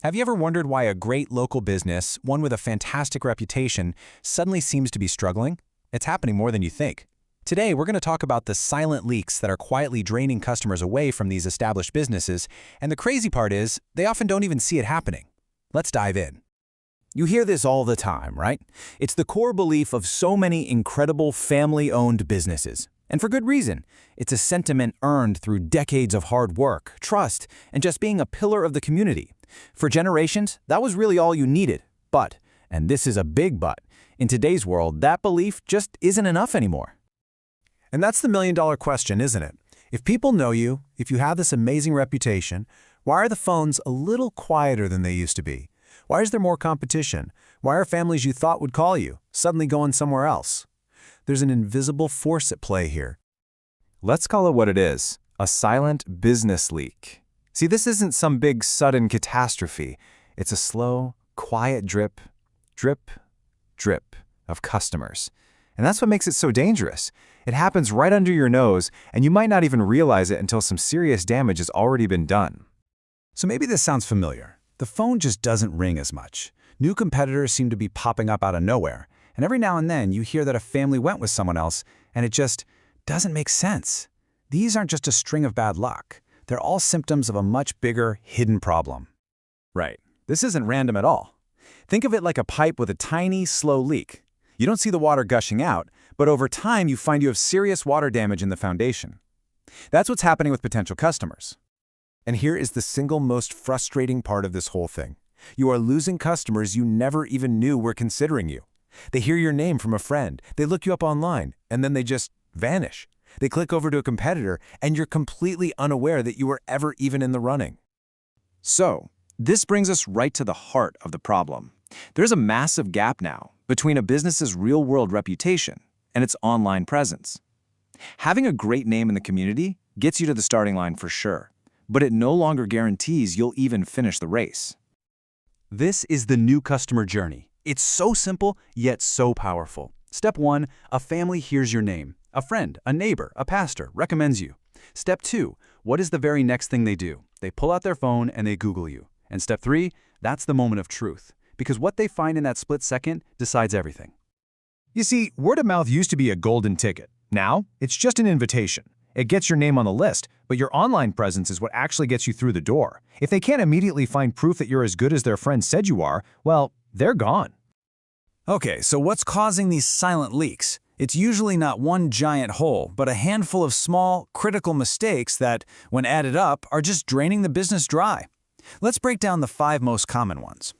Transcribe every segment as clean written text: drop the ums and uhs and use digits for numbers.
Have you ever wondered why a great local business, one with a fantastic reputation, suddenly seems to be struggling? It's happening more than you think. Today, we're going to talk about the silent leaks that are quietly draining customers away from these established businesses, and the crazy part is, they often don't even see it happening. Let's dive in. You hear this all the time, right? It's the core belief of so many incredible family-owned businesses. And for good reason. It's a sentiment earned through decades of hard work, trust, and just being a pillar of the community. For generations, that was really all you needed. But, and this is a big but, in today's world, that belief just isn't enough anymore. And that's the million-dollar question, isn't it? If people know you, if you have this amazing reputation, why are the phones a little quieter than they used to be? Why is there more competition? Why are families you thought would call you suddenly going somewhere else? There's an invisible force at play here. Let's call it what it is, a silent business leak. See, this isn't some big sudden catastrophe. It's a slow, quiet drip, drip, drip of customers. And that's what makes it so dangerous. It happens right under your nose, and you might not even realize it until some serious damage has already been done. So maybe this sounds familiar. The phone just doesn't ring as much. New competitors seem to be popping up out of nowhere. And every now and then you hear that a family went with someone else, and it just doesn't make sense. These aren't just a string of bad luck. They're all symptoms of a much bigger, hidden problem. Right. This isn't random at all. Think of it like a pipe with a tiny, slow leak. You don't see the water gushing out, but over time you find you have serious water damage in the foundation. That's what's happening with potential customers. And here is the single most frustrating part of this whole thing. You are losing customers you never even knew were considering you. They hear your name from a friend, they look you up online, and then they just vanish. They click over to a competitor, and you're completely unaware that you were ever even in the running. So, this brings us right to the heart of the problem. There's a massive gap now between a business's real-world reputation and its online presence. Having a great name in the community gets you to the starting line for sure, but it no longer guarantees you'll even finish the race. This is the new customer journey. It's so simple, yet so powerful. Step 1, a family hears your name. A friend, a neighbor, a pastor recommends you. Step 2, what is the very next thing they do? They pull out their phone and they Google you. And step 3, that's the moment of truth. Because what they find in that split second decides everything. You see, word of mouth used to be a golden ticket. Now, it's just an invitation. It gets your name on the list, but your online presence is what actually gets you through the door. If they can't immediately find proof that you're as good as their friend said you are, well, they're gone. Okay, so what's causing these silent leaks? It's usually not one giant hole, but a handful of small, critical mistakes that, when added up, are just draining the business dry. Let's break down the 5 most common ones.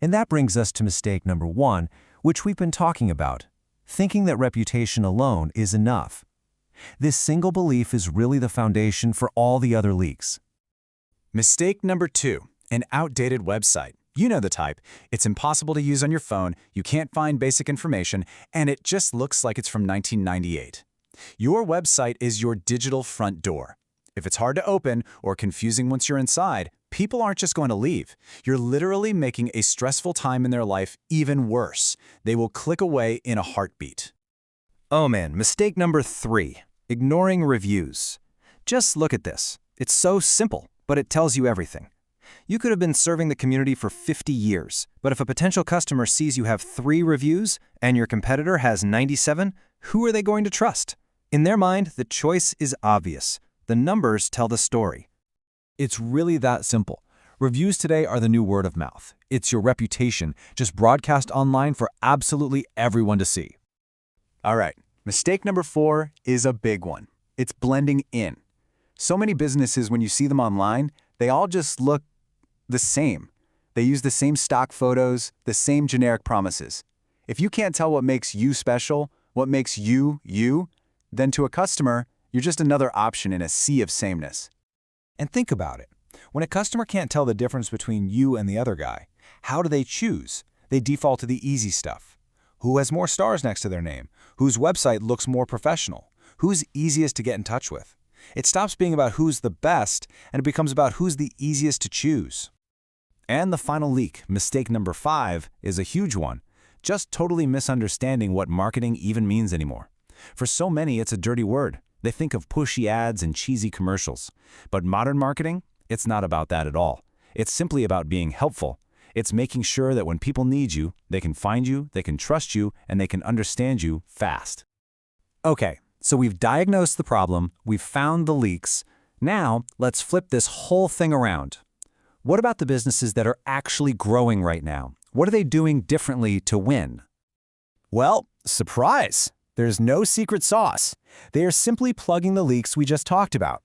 And that brings us to mistake number 1, which we've been talking about, thinking that reputation alone is enough. This single belief is really the foundation for all the other leaks. Mistake number 2, an outdated website. You know the type. It's impossible to use on your phone, you can't find basic information, and it just looks like it's from 1998. Your website is your digital front door. If it's hard to open or confusing once you're inside, people aren't just going to leave. You're literally making a stressful time in their life even worse. They will click away in a heartbeat. Oh man, mistake number 3, ignoring reviews. Just look at this. It's so simple, but it tells you everything. You could have been serving the community for 50 years, but if a potential customer sees you have 3 reviews and your competitor has 97, who are they going to trust? In their mind, the choice is obvious. The numbers tell the story. It's really that simple. Reviews today are the new word of mouth. It's your reputation, just broadcast online for absolutely everyone to see. All right, mistake number 4 is a big one. It's blending in. So many businesses, when you see them online, they all just look the same. They use the same stock photos, the same generic promises. If you can't tell what makes you special, what makes you, you, then to a customer, you're just another option in a sea of sameness. And think about it. When a customer can't tell the difference between you and the other guy, how do they choose? They default to the easy stuff. Who has more stars next to their name? Whose website looks more professional? Who's easiest to get in touch with? It stops being about who's the best, and it becomes about who's the easiest to choose. And the final leak, mistake number 5, is a huge one. Just totally misunderstanding what marketing even means anymore. For so many, it's a dirty word. They think of pushy ads and cheesy commercials. But modern marketing, it's not about that at all. It's simply about being helpful. It's making sure that when people need you, they can find you, they can trust you, and they can understand you fast. Okay, so we've diagnosed the problem, we've found the leaks. Now, let's flip this whole thing around. What about the businesses that are actually growing right now? What are they doing differently to win? Well, surprise! There's no secret sauce. They are simply plugging the leaks we just talked about.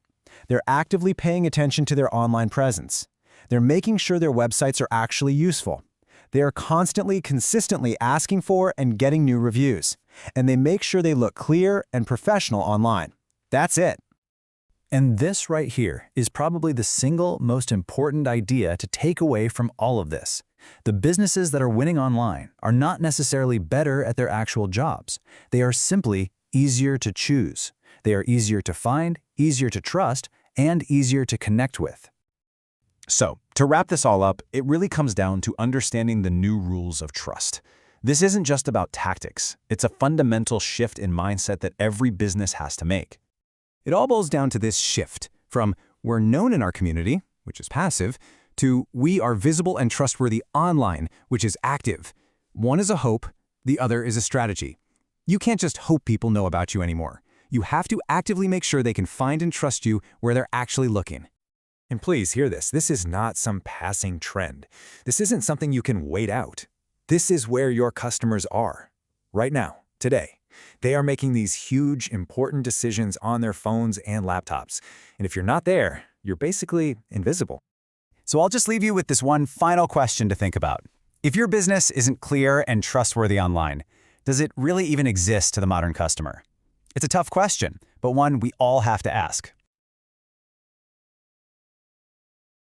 They're actively paying attention to their online presence. They're making sure their websites are actually useful. They are consistently asking for and getting new reviews. And they make sure they look clear and professional online. That's it. And this right here is probably the single most important idea to take away from all of this. The businesses that are winning online are not necessarily better at their actual jobs. They are simply easier to choose. They are easier to find, easier to trust, and easier to connect with. So, to wrap this all up, it really comes down to understanding the new rules of trust. This isn't just about tactics. It's a fundamental shift in mindset that every business has to make. It all boils down to this shift from we're known in our community, which is passive, to we are visible and trustworthy online, which is active. One is a hope, the other is a strategy. You can't just hope people know about you anymore. You have to actively make sure they can find and trust you where they're actually looking. And please hear this. This is not some passing trend. This isn't something you can wait out. This is where your customers are. Right now, today. They are making these huge, important decisions on their phones and laptops. And if you're not there, you're basically invisible. So I'll just leave you with this one final question to think about. If your business isn't clear and trustworthy online, does it really even exist to the modern customer? It's a tough question, but one we all have to ask.